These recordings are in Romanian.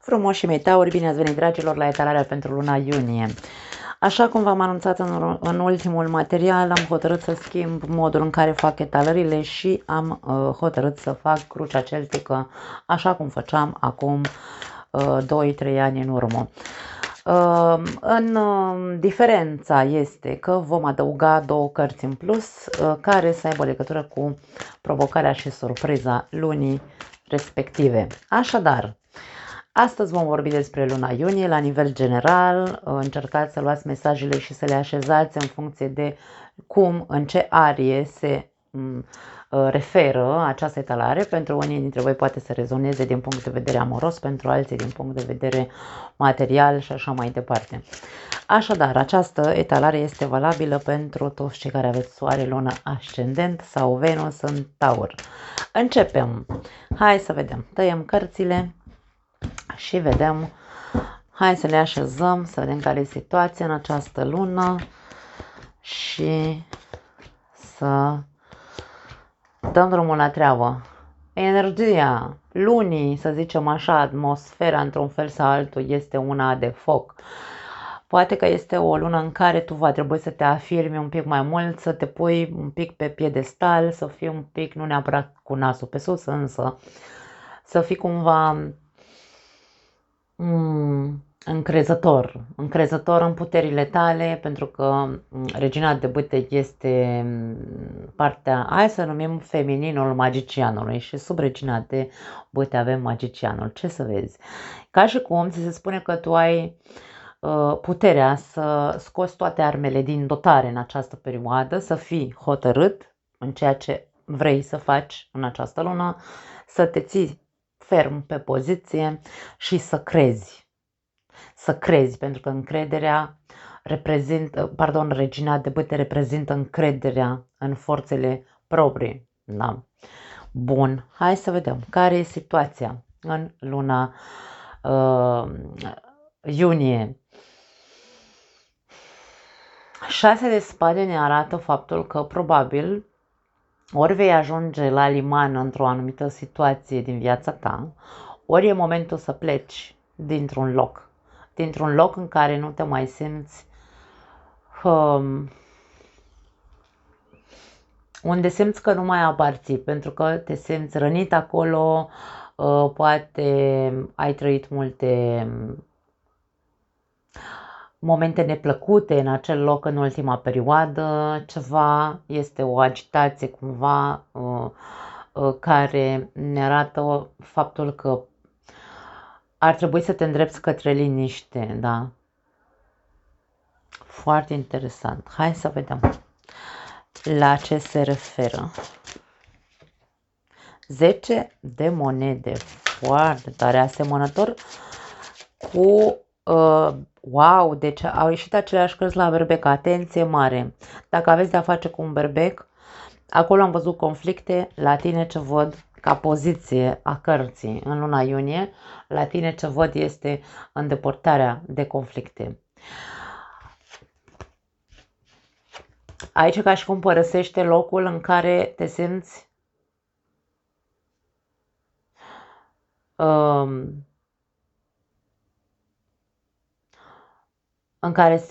Frumoșii mei tauri, bine ați venit, dragilor, la etalarea pentru luna iunie. Așa cum v-am anunțat în ultimul material, am hotărât să schimb modul în care fac etalările și am hotărât să fac crucea celtică așa cum făceam acum 2-3 ani în urmă. Diferența este că vom adăuga 2 cărți în plus care să aibă legătură cu provocarea și surpriza lunii respective. Așadar, astăzi vom vorbi despre luna iunie la nivel general. Încercați să luați mesajele și să le așezați în funcție de cum, în ce arie se referă această etalare. Pentru unii dintre voi poate să rezoneze din punct de vedere amoros, pentru alții din punct de vedere material și așa mai departe. Așadar, această etalare este valabilă pentru toți cei care aveți soare, lună, ascendent sau Venus în Taur. Începem! Hai să vedem. Tăiem cărțile și vedem, hai să le așezăm, să vedem care e situația în această lună și să dăm drumul la treabă. Energia lunii, să zicem așa, atmosfera într-un fel sau altul este una de foc. Poate că este o lună în care tu va trebui să te afirmi un pic mai mult, să te pui un pic pe piedestal, să fii un pic, nu neapărat cu nasul pe sus, însă să fii cumva încrezător în puterile tale, pentru că regina de bâte este partea, hai să numim femininul magicianului, și sub regina de bâte avem magicianul. Ce să vezi? Ca și cum ți se spune că tu ai puterea să scoți toate armele din dotare în această perioadă, să fii hotărât în ceea ce vrei să faci în această lună, să te ții ferm pe poziție și să crezi. Să crezi, pentru că încrederea reprezintă, regina de bâte reprezintă încrederea în forțele proprii. Da. Bun, hai să vedem care e situația în luna iunie. 6 de spade ne arată faptul că probabil ori vei ajunge la liman într-o anumită situație din viața ta, ori e momentul să pleci dintr-un loc în care nu te mai simți, unde simți că nu mai aparții, pentru că te simți rănit acolo, poate ai trăit multe momente neplăcute în acel loc în ultima perioadă, ceva, este o agitație cumva care ne arată faptul că ar trebui să te îndrepți către liniște, da? Foarte interesant. Hai să vedem la ce se referă. 10 de monede, foarte tare, asemănător cu wow, deci au ieșit aceleași cărți la berbec, atenție mare. Dacă aveți de-a face cu un berbec, acolo am văzut conflicte. La tine ce văd ca poziție a cărții în luna iunie, la tine ce văd este îndepărtarea de conflicte. Aici ca și cum părăsește locul în care te simți în care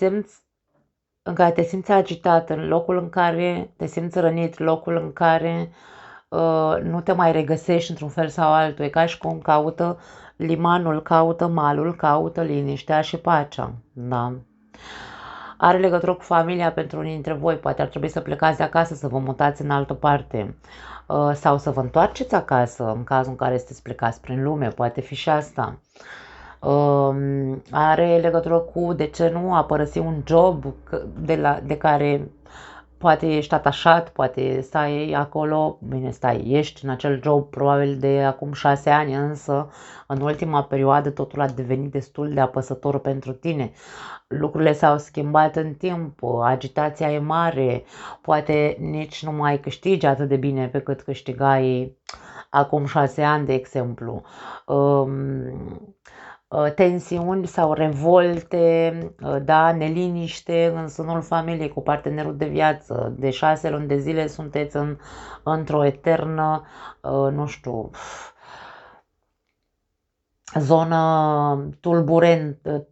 te simți agitat, în locul în care te simți rănit, locul în care nu te mai regăsești într-un fel sau altul. E ca și cum caută limanul, caută malul, caută liniștea și pacea. Da. Are legătură cu familia pentru unii dintre voi. Poate ar trebui să plecați de acasă, să vă mutați în altă parte sau să vă întoarceți acasă în cazul în care sunteți plecați prin lume. Poate fi și asta. Are legătură cu, de ce nu, a părăsi un job de care poate ești atașat, poate stai acolo, bine ești în acel job probabil de acum 6 ani, însă în ultima perioadă totul a devenit destul de apăsător pentru tine. Lucrurile s-au schimbat în timp, agitația e mare, poate nici nu mai câștigi atât de bine pe cât câștigai acum 6 ani, de exemplu. Tensiuni sau revolte, da, neliniște în sânul familiei cu partenerul de viață. De 6 luni de zile sunteți într-o eternă, nu știu, zonă tulburentă,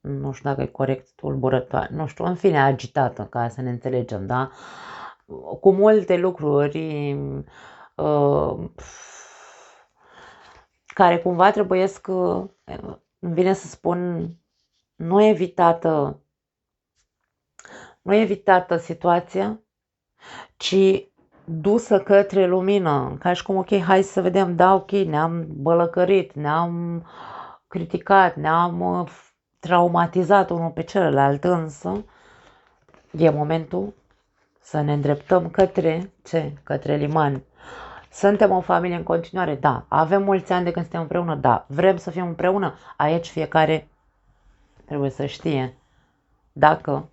nu știu dacă e corect, tulburătoare, nu știu, în fine, agitată, ca să ne înțelegem, da? Cu multe lucruri care cumva trebuiesc, îmi vine să spun, nu evitată situația, ci dusă către lumină, ca și cum, ok, hai să vedem, da, ok, ne-am bălăcărit, ne-am criticat, ne-am traumatizat unul pe celălalt, însă e momentul să ne îndreptăm către ce? Către liman. Suntem o familie în continuare? Da. Avem mulți ani de când suntem împreună? Da. Vrem să fim împreună? Aici fiecare trebuie să știe dacă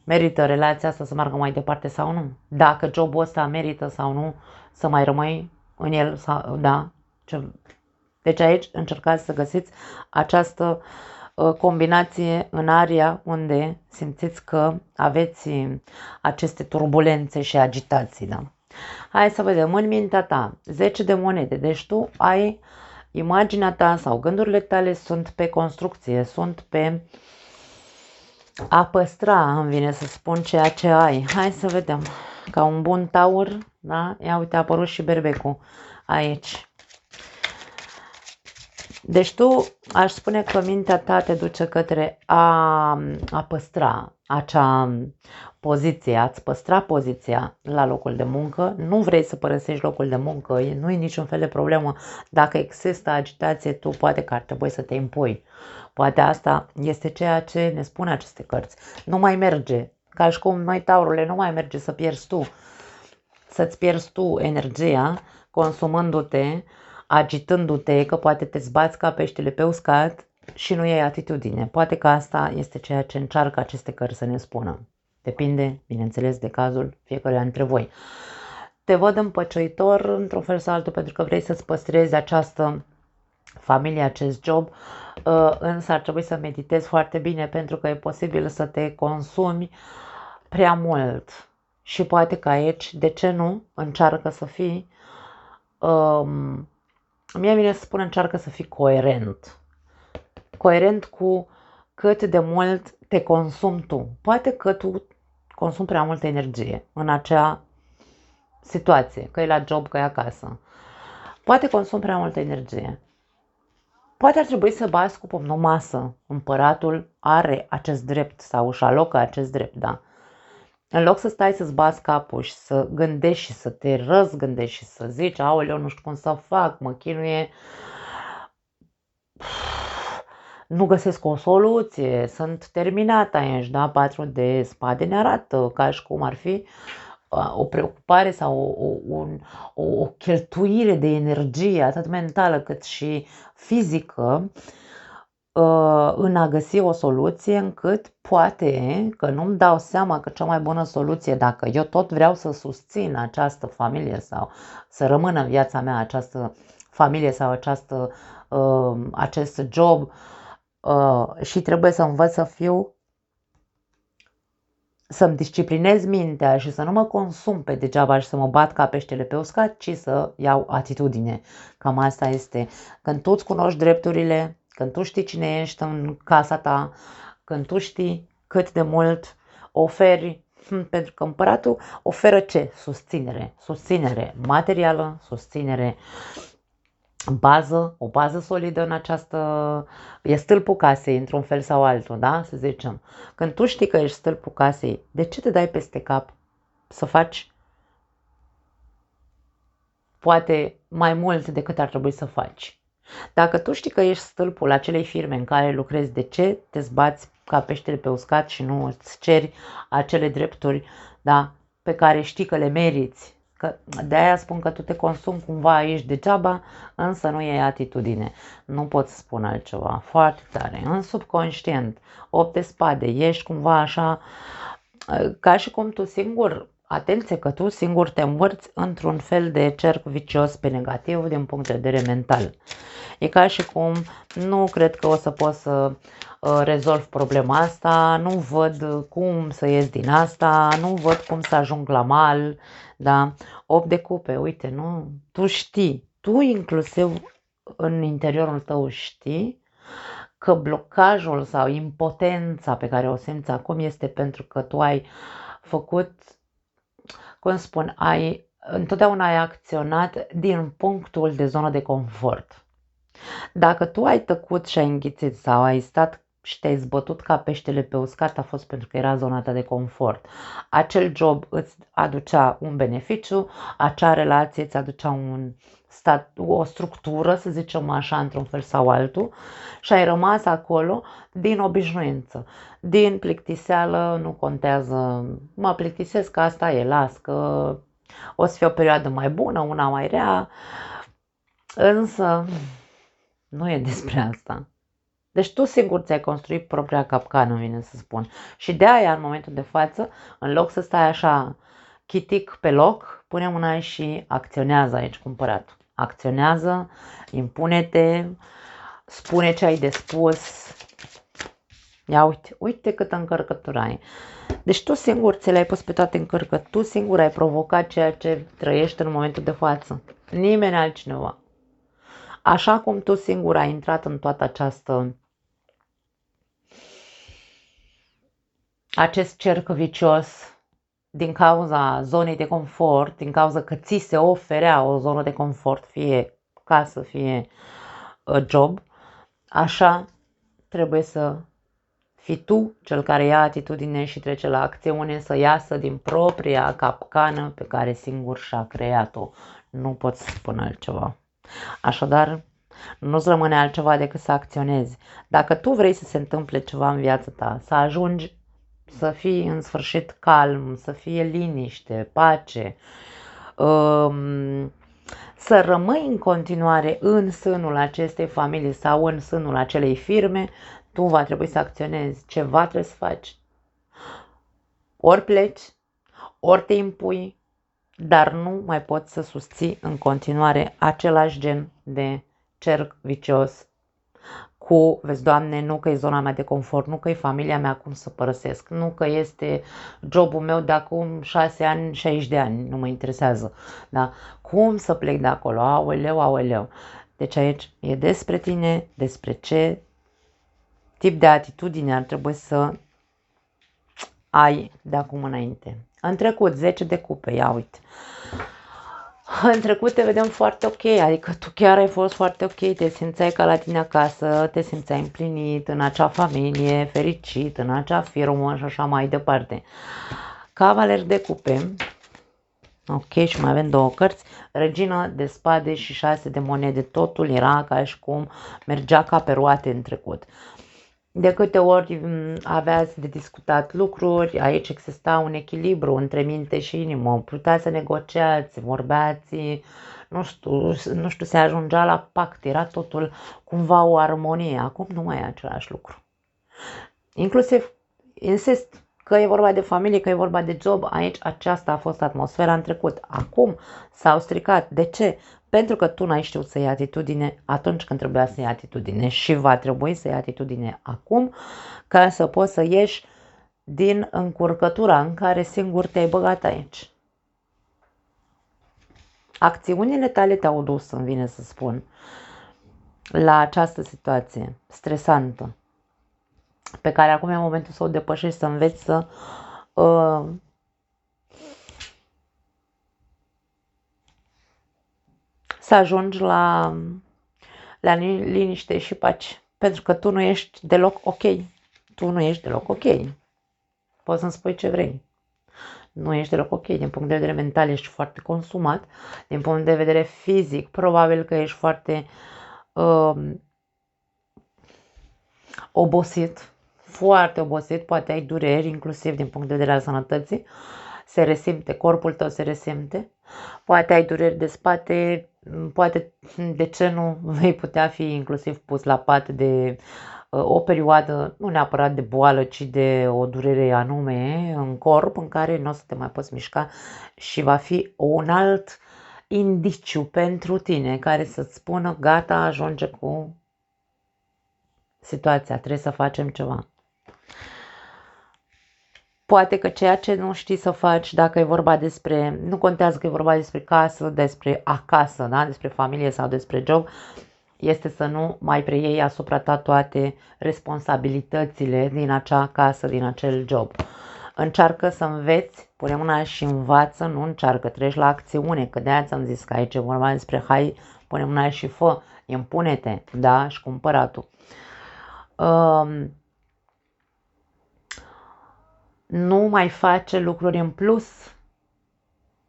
merită relația asta să meargă mai departe sau nu. Dacă jobul ăsta merită sau nu să mai rămâi în el sau da. Deci aici încercați să găsiți această combinație în area unde simțiți că aveți aceste turbulențe și agitații. Da? Hai să vedem, în mintea ta, 10 de monede, deci tu ai imaginea ta sau gândurile tale sunt pe construcție, sunt pe a păstra, îmi vine să spun ceea ce ai. Hai să vedem, ca un bun taur, da? Ia uite, a apărut și berbecul aici. Deci tu aș spune că mintea ta te duce către a păstra acea poziție, a-ți păstra poziția la locul de muncă. Nu vrei să părăsești locul de muncă, nu e niciun fel de problemă. Dacă există agitație, tu poate că ar trebui să te impui. Poate asta este ceea ce ne spun aceste cărți. Nu mai merge, ca și cum noi, taurule, nu mai merge să pierzi tu, să-ți pierzi tu energia consumându-te, agitându-te, că poate te zbați ca peștele pe uscat și nu iei atitudine. Poate că asta este ceea ce încearcă aceste cărți să ne spună. Depinde, bineînțeles, de cazul fiecăruia dintre voi. Te văd împăciuitor într-un fel sau altul pentru că vrei să-ți păstrezi această familie, acest job, însă ar trebui să meditezi foarte bine pentru că e posibil să te consumi prea mult. Și poate că aici, de ce nu, încearcă să fii mie vine să spun încearcă să fii coerent. Coerent cu cât de mult te consumi tu. Poate că tu consumi prea multă energie în acea situație, că e la job, că e acasă. Poate consumi prea multă energie. Poate ar trebui să bați cu pumnul masă. Împăratul are acest drept sau își alocă acest drept, da. În loc să stai să-ți bați capul și să gândești și să te răzgândești și să zici, aoleu, nu știu cum să fac, mă chinuie, nu găsesc o soluție, sunt terminată aici, da? 4 de spade ne arată ca și cum ar fi o preocupare sau o cheltuire de energie, atât mentală cât și fizică, în a găsi o soluție încât poate că nu-mi dau seama că cea mai bună soluție, dacă eu tot vreau să susțin această familie sau să rămână în viața mea această familie sau acest job și trebuie să învăț să-mi disciplinez mintea și să nu mă consum pe degeaba și să mă bat ca peștele pe uscat, ci să iau atitudine. Cam asta este. Când tu îți cunoști drepturile, când tu știi cine ești în casa ta, când tu știi cât de mult oferi, pentru că împăratul oferă ce? Susținere. Susținere materială, susținere o bază solidă în această, e stâlpul casei într-un fel sau altul, da? Să zicem. Când tu știi că ești stâlpul casei, de ce te dai peste cap să faci poate mai mult decât ar trebui să faci? Dacă tu știi că ești stâlpul acelei firme în care lucrezi, de ce te zbați ca peștele pe uscat și nu îți ceri acele drepturi, da, pe care știi că le meriți? Că de-aia spun că tu te consumi cumva aici degeaba, însă nu e atitudine. Nu pot să spun altceva. Foarte tare. În subconștient, 8 de spade, ești cumva așa, ca și cum tu singur, atenție că tu singur te învârți într-un fel de cerc vicios pe negativ din punct de vedere mental. E ca și cum nu cred că o să pot să rezolv problema asta, nu văd cum să ies din asta, nu văd cum să ajung la mal, da? 8 de cupe, uite, nu? Tu tu inclusiv în interiorul tău știi că blocajul sau impotența pe care o simți acum este pentru că tu ai făcut, cum spun, întotdeauna ai acționat din punctul de zonă de confort. Dacă tu ai tăcut și ai înghițit sau ai stat și te-ai zbătut ca peștele pe uscat, a fost pentru că era zona ta de confort. Acel job îți aducea un beneficiu, acea relație îți aducea o structură, să zicem așa, într-un fel sau altul, și ai rămas acolo din obișnuință, din plictiseală, nu contează, mă plictisesc că asta e, las, că o să fie o perioadă mai bună, una mai rea, însă nu e despre asta. Deci tu singur ți-ai construit propria capcană, vine să spun. Și de aia, în momentul de față, în loc să stai așa chitic pe loc, pune mâna și acționează aici cumpărat. Acționează, impune-te, spune ce ai de spus. Ia uite câtă încărcătură ai. Deci tu singur ți le-ai pus pe toate încărcă, tu singur ai provocat ceea ce trăiești în momentul de față. Nimeni altcineva. Așa cum tu singur ai intrat în toată acest cerc vicios din cauza zonei de confort, din cauza că ți se oferea o zonă de confort, fie casă, fie job, așa trebuie să fii tu cel care ia atitudine și trece la acțiune, să iasă din propria capcană pe care singur și-a creat-o. Nu pot să spun altceva. Așadar, nu-ți rămâne altceva decât să acționezi. Dacă tu vrei să se întâmple ceva în viața ta, să ajungi să fii în sfârșit calm, să fie liniște, pace, să rămâi în continuare în sânul acestei familii sau în sânul acelei firme, tu va trebui să acționezi. Ceva trebuie să faci. Ori pleci, ori te impui, dar nu mai poți să susții în continuare același gen de cerc vicios cu, vezi, Doamne, nu că e zona mea de confort, nu că e familia mea, cum să părăsesc, nu că este jobul meu de acum 6 ani, 60 de ani, nu mă interesează, da? Cum să plec de acolo? Aoleu, aoleu. Deci aici e despre tine, despre ce tip de atitudine ar trebui să ai de acum înainte. În trecut, 10 de cupe, ia uite. În trecut te vedem foarte ok, adică tu chiar ai fost foarte ok, te simțeai ca la tine acasă, te simțeai împlinit în acea familie, fericit, în acea firmă și așa mai departe. Cavaler de cupe, ok, și mai avem două cărți, Regina de spade și 6 de monede, totul era ca și cum mergea ca pe roate în trecut. De câte ori aveați de discutat lucruri, aici exista un echilibru între minte și inimă, puteați să negociați, vorbeați, nu știu, se ajungea la pact, era totul cumva o armonie. Acum nu mai e același lucru. Inclusiv, insist, că e vorba de familie, că e vorba de job, aici aceasta a fost atmosfera în trecut. Acum s-au stricat. De ce? Pentru că tu n-ai știut să iei atitudine atunci când trebuia să iei atitudine și va trebui să iei atitudine acum ca să poți să ieși din încurcătura în care singur te-ai băgat aici. Acțiunile tale te-au dus, îmi vine să spun, la această situație stresantă, pe care acum e momentul să o depășești, să înveți să ajungi la liniște și pace. Pentru că tu nu ești deloc ok. Tu nu ești deloc ok. Poți să-mi spui ce vrei. Nu ești deloc ok. Din punct de vedere mental ești foarte consumat. Din punct de vedere fizic, probabil că ești foarte obosit. Foarte obosit. Poate ai dureri, inclusiv din punct de vedere al sănătății. Se resimte, corpul tău se resimte. Poate ai dureri de spate, poate, de ce nu, vei putea fi inclusiv pus la pat de o perioadă, nu neapărat de boală, ci de o durere anume în corp în care nu o să te mai poți mișca și va fi un alt indiciu pentru tine care să-ți spună gata, ajunge cu situația, trebuie să facem ceva. Poate că ceea ce nu știi să faci, dacă e vorba despre, nu contează că e vorba despre casă, despre acasă, da? Despre familie sau despre job, este să nu mai preiei asupra ta toate responsabilitățile din acea casă, din acel job. Încearcă să înveți, pune mâna și învață, nu încearcă, treci la acțiune, că de-aia ți-am zis că aici e vorba despre hai, pune mâna și fă, impune-te, da, și cumpăra tu. Nu mai face lucruri în plus,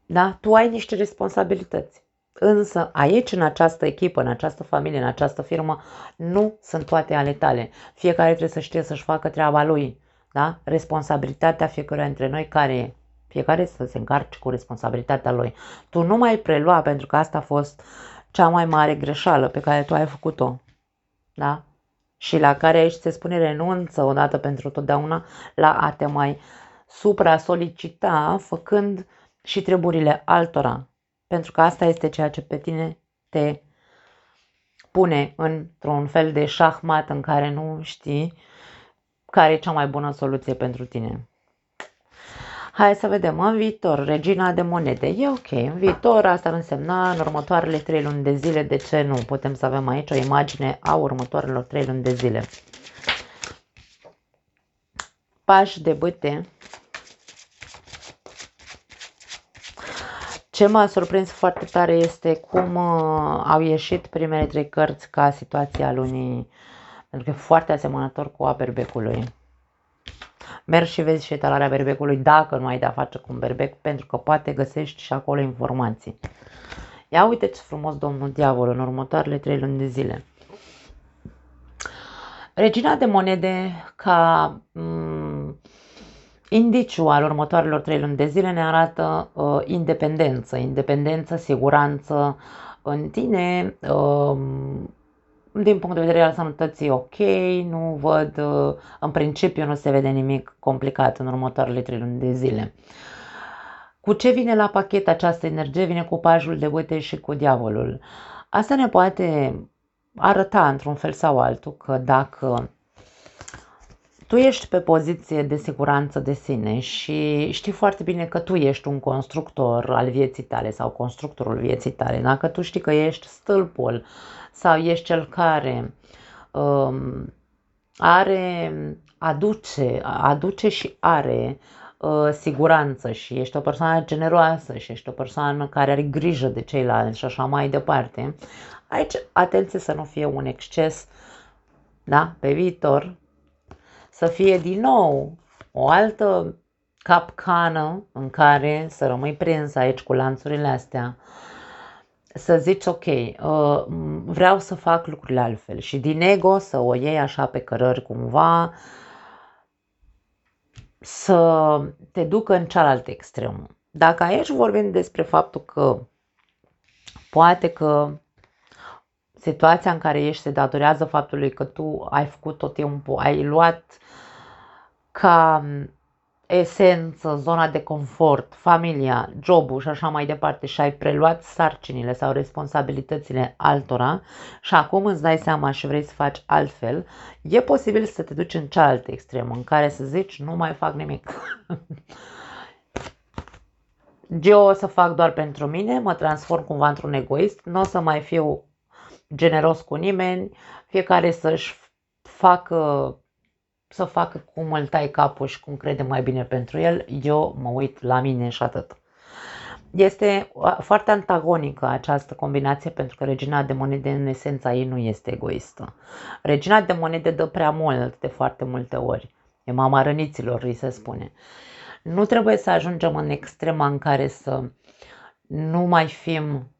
da, tu ai niște responsabilități. Însă aici, în această echipă, în această familie, în această firmă, nu sunt toate ale tale. Fiecare trebuie să știe să-și facă treaba lui. Da? Responsabilitatea fiecăruia dintre noi care e? Fiecare să se încarce cu responsabilitatea lui. Tu nu mai prelua, pentru că asta a fost cea mai mare greșeală pe care tu ai făcut-o. Da? Și la care aici se spune renunță odată pentru totdeauna la a te mai supra-solicita făcând și treburile altora. Pentru că asta este ceea ce pe tine te pune într-un fel de șahmat în care nu știi care e cea mai bună soluție pentru tine. Hai să vedem, în viitor, regina de monede, e ok, în viitor asta ar însemna în următoarele 3 luni de zile, de ce nu? Putem să avem aici o imagine a următoarelor 3 luni de zile. Pași de bâte. Ce m-a surprins foarte tare este cum au ieșit primele 3 cărți ca situația lunii, pentru că e foarte asemănător cu a berbecului. Mergi și vezi și etalarea berbecului dacă nu ai de-a face cu un berbec, pentru că poate găsești și acolo informații. Ia uite ce frumos domnul diavol în următoarele 3 luni de zile. Regina de monede ca indiciu al următoarelor 3 luni de zile ne arată independență, siguranță în tine, din punct de vedere al sănătății ok, nu văd, în principiu nu se vede nimic complicat în următoarele 3 luni de zile. Cu ce vine la pachet această energie? Vine cu pajul de bâte și cu diavolul. Asta ne poate arăta într-un fel sau altul că dacă tu ești pe poziție de siguranță de sine și știi foarte bine că tu ești un constructor al vieții tale sau constructorul vieții tale, dacă tu știi că ești stâlpul sau ești cel care aduce și are siguranță și ești o persoană generoasă și ești o persoană care are grijă de ceilalți și așa mai departe, aici atenție să nu fie un exces, da, pe viitor, să fie din nou o altă capcană în care să rămâi prins aici cu lanțurile astea, să zici ok, vreau să fac lucrurile altfel și din ego să o iei așa pe cărări cumva, să te ducă în cealaltă extremă. Dacă aici vorbim despre faptul că poate că situația în care ești se datorează faptului că tu ai făcut tot timpul, ai luat ca esență zona de confort, familia, jobul și așa mai departe și ai preluat sarcinile sau responsabilitățile altora și acum îți dai seama și vrei să faci altfel, e posibil să te duci în cealaltă extremă în care să zici nu mai fac nimic. Eu o să fac doar pentru mine, mă transform cumva într-un egoist, nu o să mai fiu generos cu nimeni, fiecare să facă cum îl tai capul și cum crede mai bine pentru el, eu mă uit la mine și atât. Este foarte antagonică această combinație pentru că regina de monede în esența ei nu este egoistă. Regina de monede dă prea mult de foarte multe ori. E mama răniților, îi se spune. Nu trebuie să ajungem în extrema în care să nu mai fim,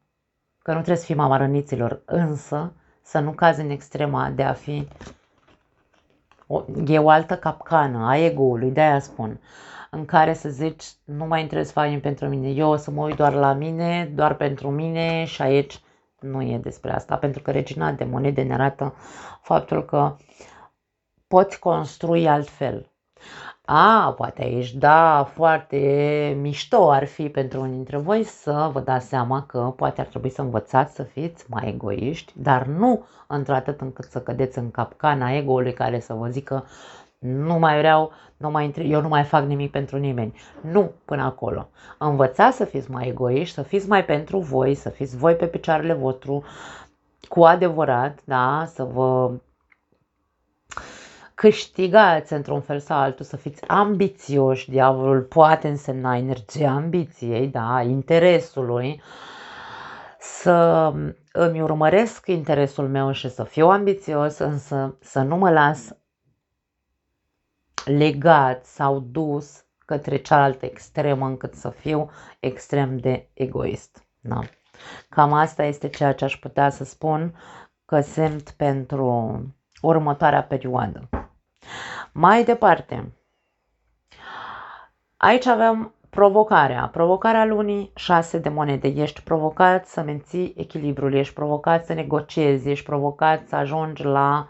că nu trebuie să fim mama răniților, însă să nu cazi în extrema de a fi e o altă capcană a ego-ului, de-aia spun, în care să zici, nu mai trebuie să fac pentru mine, eu o să mă uit doar la mine, doar pentru mine și aici nu e despre asta, pentru că regina de monede ne arată faptul că poți construi altfel. Poate aici, da, foarte mișto ar fi pentru unii dintre voi să vă dați seama că poate ar trebui să învățați să fiți mai egoiști, dar nu într-atât încât să cădeți în capcana ego-ului care să vă zică Nu mai vreau, eu nu mai fac nimic pentru nimeni. Nu până acolo. Învățați să fiți mai egoiști, să fiți mai pentru voi, să fiți voi pe picioarele vostru, cu adevărat, da, să vă câștigați într-un fel sau altul, să fiți ambițioși. Diavolul poate însemna energia ambiției, da, interesului, să îmi urmăresc interesul meu și să fiu ambițios, însă să nu mă las legat sau dus către cealaltă extremă încât să fiu extrem de egoist. Da. Cam asta este ceea ce aș putea să spun că simt pentru următoarea perioadă. Mai departe, aici avem provocarea lunii, 6 de monede. Ești provocat să menții echilibrul, ești provocat să negociezi, ești provocat să ajungi la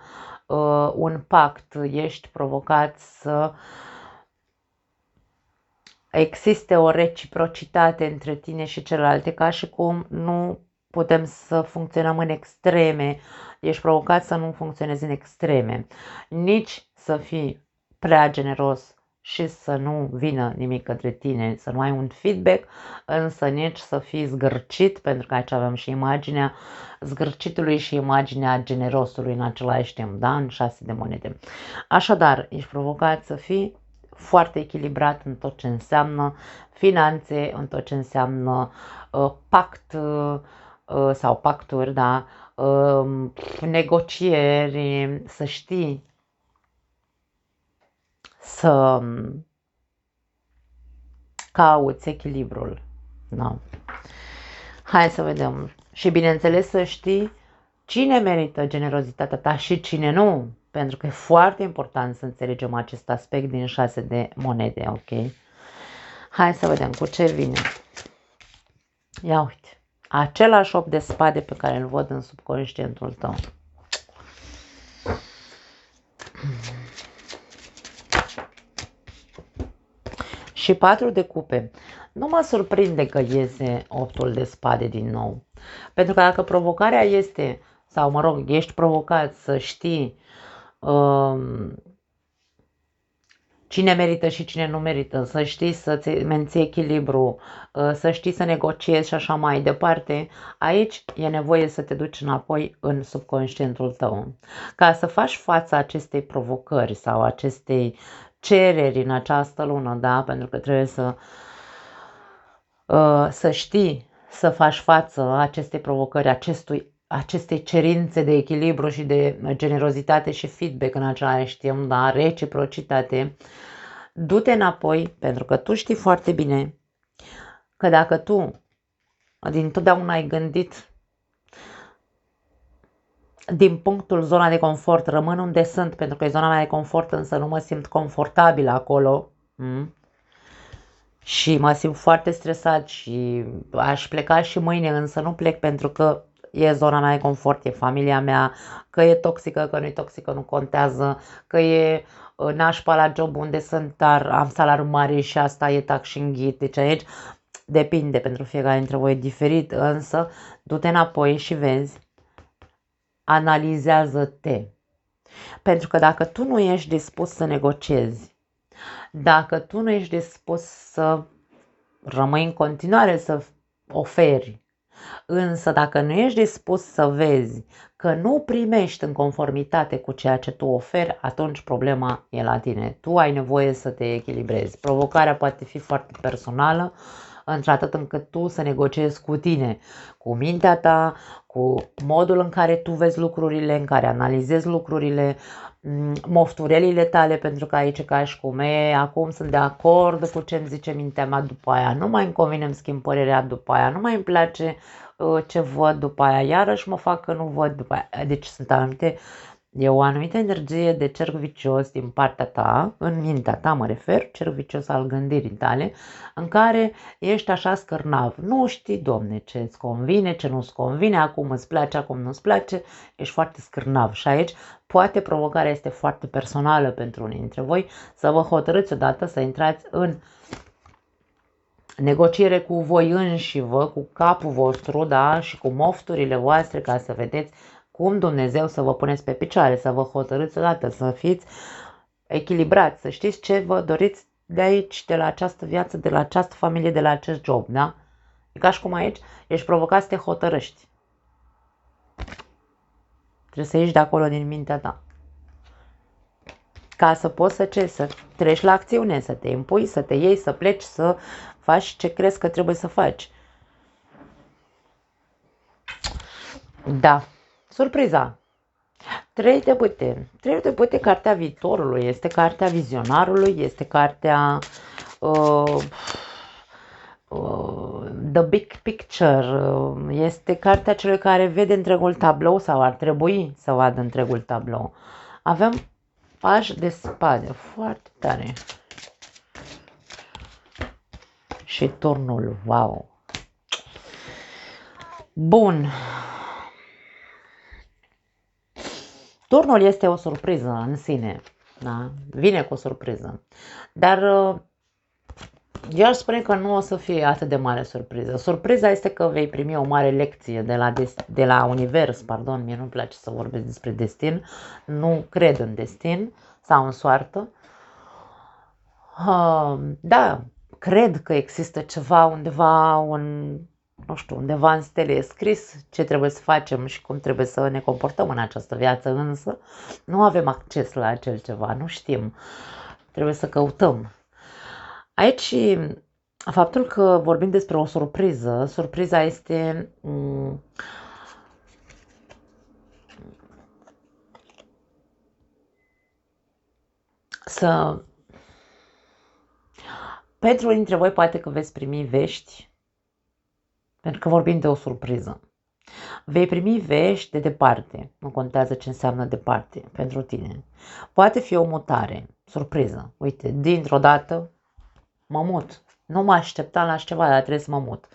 un pact, ești provocat să existe o reciprocitate între tine și celelalte, ca și cum nu putem să funcționăm în extreme, ești provocat să nu funcționezi în extreme, nici să fii prea generos și să nu vină nimic către tine, să nu ai un feedback, însă nici să fii zgârcit, pentru că aici avem și imaginea zgârcitului și imaginea generosului în același timp, da? În 6 de monede. Așadar, ești provocat să fii foarte echilibrat în tot ce înseamnă finanțe, în tot ce înseamnă pact sau pacturi, da? Negocieri, să știi să cauți echilibrul. Da. Hai să vedem. Și bineînțeles să știi cine merită generozitatea ta și cine nu. Pentru că e foarte important să înțelegem acest aspect din 6 de monede, ok? Hai să vedem cu ce vine. Ia uite. Același 8 de spade pe care îl văd în subconștientul tău. Și 4 de cupe. Nu mă surprinde că iese 8-ul de spade din nou. Pentru că dacă provocarea este, sau mă rog, ești provocat să știi cine merită și cine nu merită, să știi să-ți menții echilibru, să știi să negociezi și așa mai departe, aici e nevoie să te duci înapoi în subconștientul tău. Ca să faci față acestei provocări sau acestei cereri în această lună, da? Pentru că trebuie să știi să faci față acestei provocări, acestei cerințe de echilibru și de generozitate și feedback în același timp, da? Reciprocitate. Du-te înapoi, pentru că tu știi foarte bine că dacă tu dintotdeauna ai gândit din punctul zona de confort, rămân unde sunt, pentru că e zona mea de confort, însă nu mă simt confortabil acolo, și mă simt foarte stresat și aș pleca și mâine, însă nu plec pentru că e zona mea de confort, e familia mea, că e toxică, că nu e toxică, nu contează, că e nașpa la job unde sunt, dar am salariu mare și asta e tax și înghit. Deci aici depinde, pentru fiecare dintre voi e diferit, însă du-te înapoi și vezi, analizează-te. Pentru că dacă tu nu ești dispus să negociezi, dacă tu nu ești dispus să rămâi în continuare să oferi, însă dacă nu ești dispus să vezi că nu primești în conformitate cu ceea ce tu oferi, atunci problema e la tine. Tu ai nevoie să te echilibrezi. Provocarea poate fi foarte personală, într-atât încât tu să negociezi cu tine, cu mintea ta, cu modul în care tu vezi lucrurile, în care analizezi lucrurile, mofturelile tale, pentru că aici ca și cum acum sunt de acord cu ce îmi zice mintea mea, după aia nu mai îmi convine, îmi schimb părerea, după aia nu mai îmi place ce văd, după aia iarăși mă fac că nu văd, după aia. Deci sunt anumite, e o anumită energie de cerc vicios din partea ta, în mintea ta mă refer, cerc vicios al gândirii tale, în care ești așa scârnav. Nu știi, domne, ce îți convine, ce nu îți convine, acum îți place, acum nu îți place, ești foarte scârnav. Și aici poate provocarea este foarte personală pentru unii dintre voi, să vă hotărâți odată să intrați în negociere cu voi înși vă, cu capul vostru, da, și cu mofturile voastre, ca să vedeți cum Dumnezeu să vă puneți pe picioare, să vă hotărâți odată, să fiți echilibrați, să știți ce vă doriți de aici, de la această viață, de la această familie, de la acest job, da? E ca și cum aici ești provocat să te hotărăști. Trebuie să ieși de acolo din mintea ta. Ca să poți să treci la acțiune, să te impui, să te iei, să pleci, să faci ce crezi că trebuie să faci. Da. Surpriza. 3 de bâte. 3 de bâte, cartea viitorului, este cartea vizionarului, este cartea The Big Picture, este cartea celui care vede întregul tablou sau ar trebui să vadă întregul tablou. Avem Paj de spade, foarte tare. Și turnul, wow. Bun. Turnul este o surpriză în sine, da? Vine cu o surpriză. Dar eu aș spune că nu o să fie atât de mare surpriză. Surpriza este că vei primi o mare lecție de la univers, pardon, mie nu-mi place să vorbesc despre destin, nu cred în destin sau în soartă. Da, cred că există ceva undeva, nu știu, undeva în stele e scris ce trebuie să facem și cum trebuie să ne comportăm în această viață, însă nu avem acces la acel ceva, nu știm, trebuie să căutăm. Aici, faptul că vorbim despre o surpriză, surpriza este să... Pentru unii dintre voi poate că veți primi vești, pentru că vorbim de o surpriză. Vei primi vești de departe, nu contează ce înseamnă departe pentru tine. Poate fi o mutare, surpriză. Uite, dintr-o dată mă mut. Nu mă așteptam la ceva, dar trebuie să mă mut.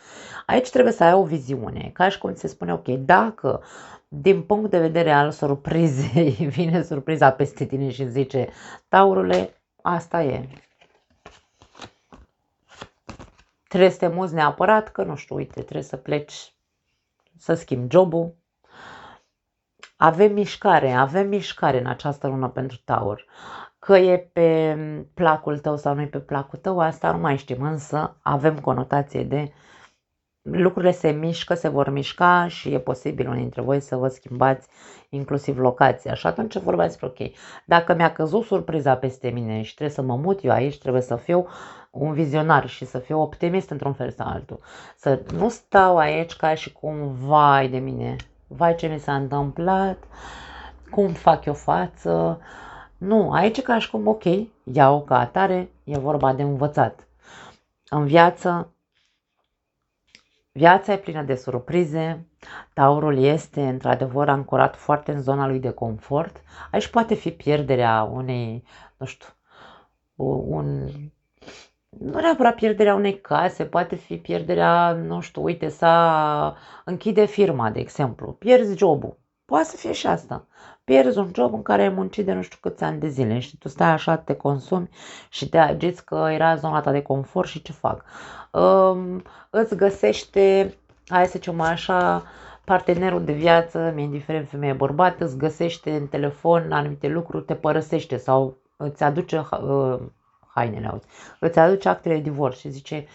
Aici trebuie să ai o viziune, ca și cum se spune, ok, dacă din punct de vedere al surprizei vine surpriza peste tine și zice, Taurule, asta e. Trebuie să te muți neapărat, că nu știu, uite, trebuie să pleci să schimbi jobul. Avem mișcare în această lună pentru Taur. Că e pe placul tău sau nu e pe placul tău, asta nu mai știm, însă avem conotație de lucrurile se mișcă, se vor mișca și e posibil unii dintre voi să vă schimbați inclusiv locația. Și atunci vorba despre, ok, dacă mi-a căzut surpriza peste mine și trebuie să mă mut eu aici, trebuie să fiu un vizionar și să fiu optimist într-un fel sau altul. Să nu stau aici ca și cum, vai de mine, vai ce mi s-a întâmplat, cum fac eu față. Nu, aici ca și cum, ok, iau ca atare, e vorba de învățat. În viața e plină de surprize, Taurul este într-adevăr ancorat foarte în zona lui de confort. Aici poate fi pierderea unei, nu știu, nu neapărat pierderea unei case, poate fi pierderea, nu știu, uite, închide firma, de exemplu, pierzi jobul. Poate să fie și asta. Pierzi un job în care ai muncit de nu știu câți ani de zile și tu stai așa, te consumi și te agiți că era zona ta de confort și ce fac? Îți găsește, hai să zicem așa, partenerul de viață, mi-e indiferent femeie bărbat, îți găsește în telefon anumite lucruri, te părăsește sau îți aduce hainele, auzi, îți aduce actele de divorț și zice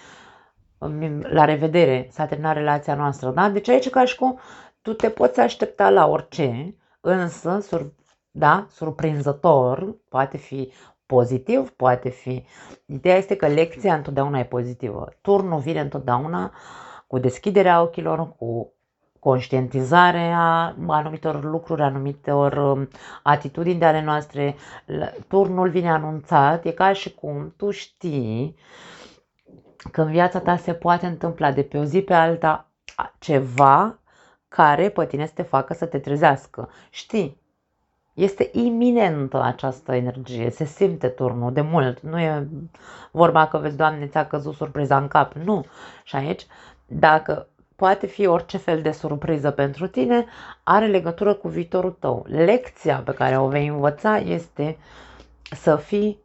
la revedere, s-a terminat relația noastră, da? Deci aici ca și cum tu te poți aștepta la orice, însă, surprinzător, poate fi pozitiv, poate fi... Ideea este că lecția întotdeauna e pozitivă. Turnul vine întotdeauna cu deschiderea ochilor, cu conștientizarea anumitor lucruri, anumitor atitudini de ale noastre. Turnul vine anunțat, e ca și cum tu știi că în viața ta se poate întâmpla de pe o zi pe alta ceva care pe tine să te facă să te trezească. Știi? Este iminentă această energie, se simte turnul de mult, nu e vorba că vezi, Doamne, ți-a căzut surpriza în cap, nu. Și aici, dacă poate fi orice fel de surpriză pentru tine, are legătură cu viitorul tău. Lecția pe care o vei învăța este să fii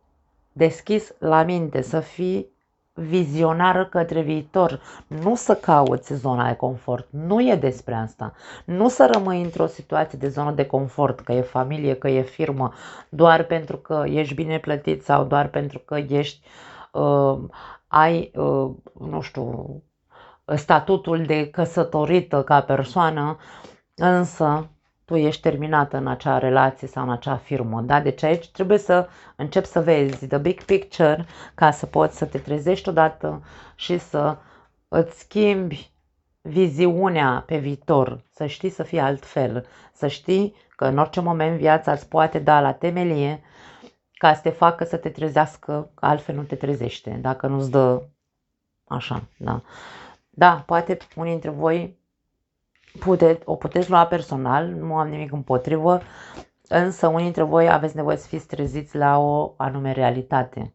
deschis la minte, să fii vizionară către viitor, nu să cauți zona de confort, nu e despre asta, nu să rămâi într-o situație de zonă de confort, că e familie, că e firmă, doar pentru că ești bine plătit sau doar pentru că ești, ai, nu știu, statutul de căsătorită ca persoană, însă tu ești terminată în acea relație sau în acea firmă. Da? Deci aici trebuie să începi să vezi the big picture ca să poți să te trezești odată și să îți schimbi viziunea pe viitor, să știi să fii altfel, să știi că în orice moment viața îți poate da la temelie ca să te facă să te trezească, că altfel nu te trezește, dacă nu-ți dă așa, da. Da, poate unii dintre voi o puteți lua personal, nu am nimic împotrivă, însă unii dintre voi aveți nevoie să fiți treziți la o anume realitate.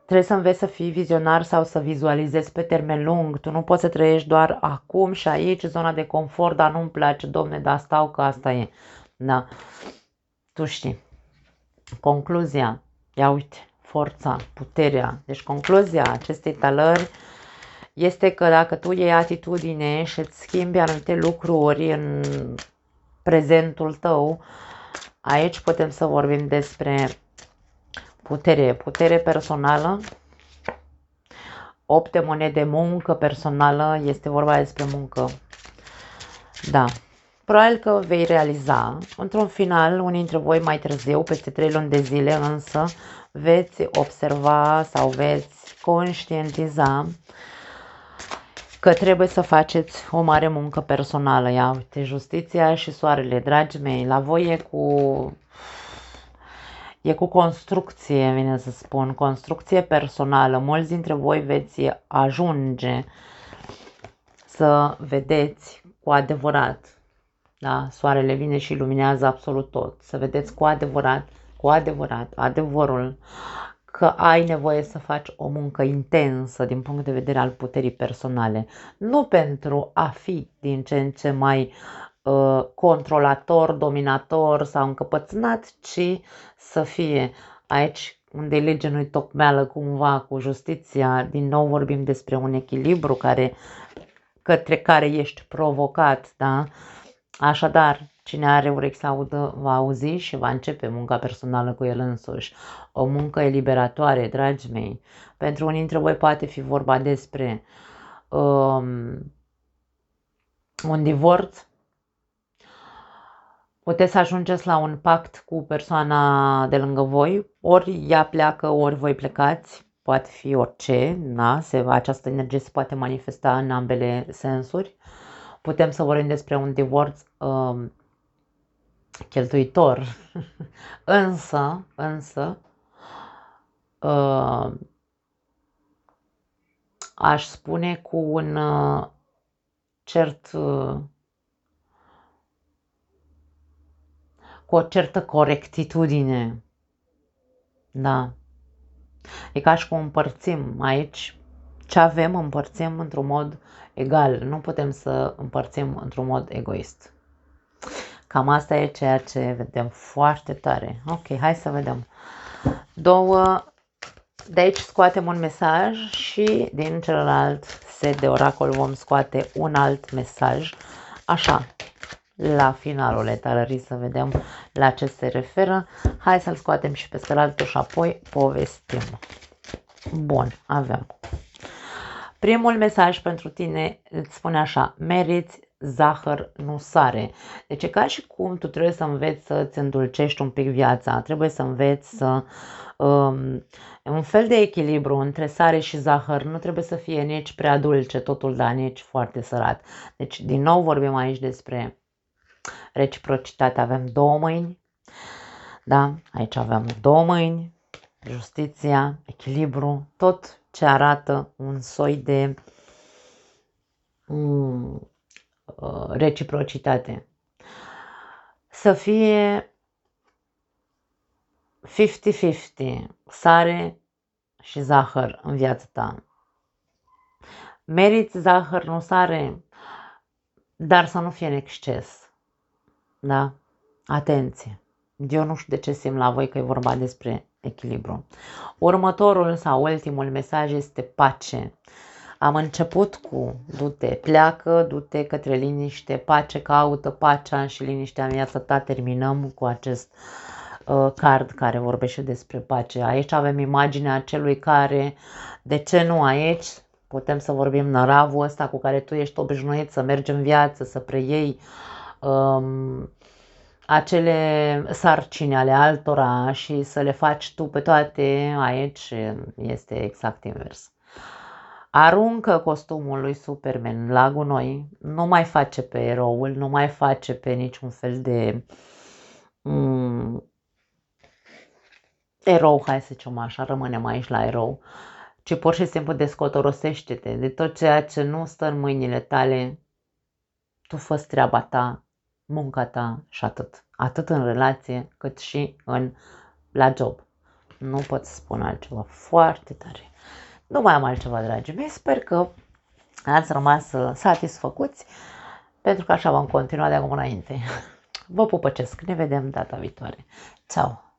Trebuie să înveți să fii vizionar sau să vizualizezi pe termen lung. Tu nu poți să trăiești doar acum și aici, zona de confort, dar nu-mi place, domne, dar stau că asta e. Da, tu știi. Concluzia, ia uite, forța, puterea. Deci concluzia acestei talări este că dacă tu iei atitudine și îți schimbi anumite lucruri în prezentul tău, aici putem să vorbim despre putere personală, 8 de monede, muncă personală, este vorba despre muncă. Da, probabil că vei realiza, într-un final, unii dintre voi mai târziu, peste 3 luni de zile, însă veți observa sau veți conștientiza că trebuie să faceți o mare muncă personală. Ia uite, justiția și soarele, dragii mei, la voi e cu construcție, vine să spun, construcție personală. Mulți dintre voi veți ajunge să vedeți cu adevărat, da? Soarele vine și luminează absolut tot. Să vedeți cu adevărat, adevărul că ai nevoie să faci o muncă intensă din punct de vedere al puterii personale. Nu pentru a fi din ce în ce mai controlator, dominator sau încăpățânat, ci să fie aici unde legea nu-i tocmeală cumva cu justiția. Din nou vorbim despre un echilibru către care ești provocat, da? Așadar, cine are urechi să audă va auzi și va începe munca personală cu el însuși. O muncă eliberatoare, dragii mei. Pentru unii dintre voi poate fi vorba despre un divorț. Puteți să ajungeți la un pact cu persoana de lângă voi, ori ea pleacă, ori voi plecați, poate fi orice, da? Această energie se poate manifesta în ambele sensuri. Putem să vorbim despre un divorț cheltuitor, însă, aș spune cu un cu o certă corectitudine, da. E ca și cum împărțim aici ce avem, împărțim într-un mod egal, nu putem să împărțim într-un mod egoist. Cam asta e ceea ce vedem foarte tare. Ok, hai să vedem. De aici scoatem un mesaj și din celălalt set de oracol vom scoate un alt mesaj. Așa, la finalul etalării să vedem la ce se referă. Hai să-l scoatem și pe celălalt și apoi povestim. Bun, avem. Primul mesaj pentru tine îți spune așa: meriți zahăr, nu sare. Deci e ca și cum tu trebuie să înveți să-ți îndulcești un pic viața, trebuie să înveți să... un fel de echilibru între sare și zahăr, nu trebuie să fie nici prea dulce totul, dar nici foarte sărat. Deci din nou vorbim aici despre reciprocitate, avem două mâini, da? Aici avem două mâini, justiția, echilibru, tot ce arată un soi de reciprocitate. Să fie 50-50, sare și zahăr în viața ta. Meriți zahăr, nu sare, dar să nu fie în exces. Da? Atenție! Eu nu știu de ce simt la voi că e vorba despre echilibru. Următorul sau ultimul mesaj este pace. Am început cu du-te, pleacă, du-te către liniște, pace, caută pacea și liniștea în viața ta. Terminăm cu acest card care vorbește despre pace. Aici avem imaginea celui care, de ce nu aici, putem să vorbim năravul ăsta cu care tu ești obișnuit să mergi în viață, să preiei acele sarcini ale altora și să le faci tu pe toate, aici este exact invers. Aruncă costumul lui Superman la gunoi, nu mai face pe eroul, nu mai face pe niciun fel de erou, hai să zicem așa, rămânem aici la erou, ci pur și simplu descotorosește-te de tot ceea ce nu stă în mâinile tale, tu fă treaba ta, munca ta și atât. Atât în relație cât și la job. Nu pot să spun altceva, foarte tare. Nu mai am altceva, dragii mei, sper că ați rămas satisfăcuți, pentru că așa vom continua de acum înainte. Vă pupăcesc, ne vedem data viitoare. Ceau!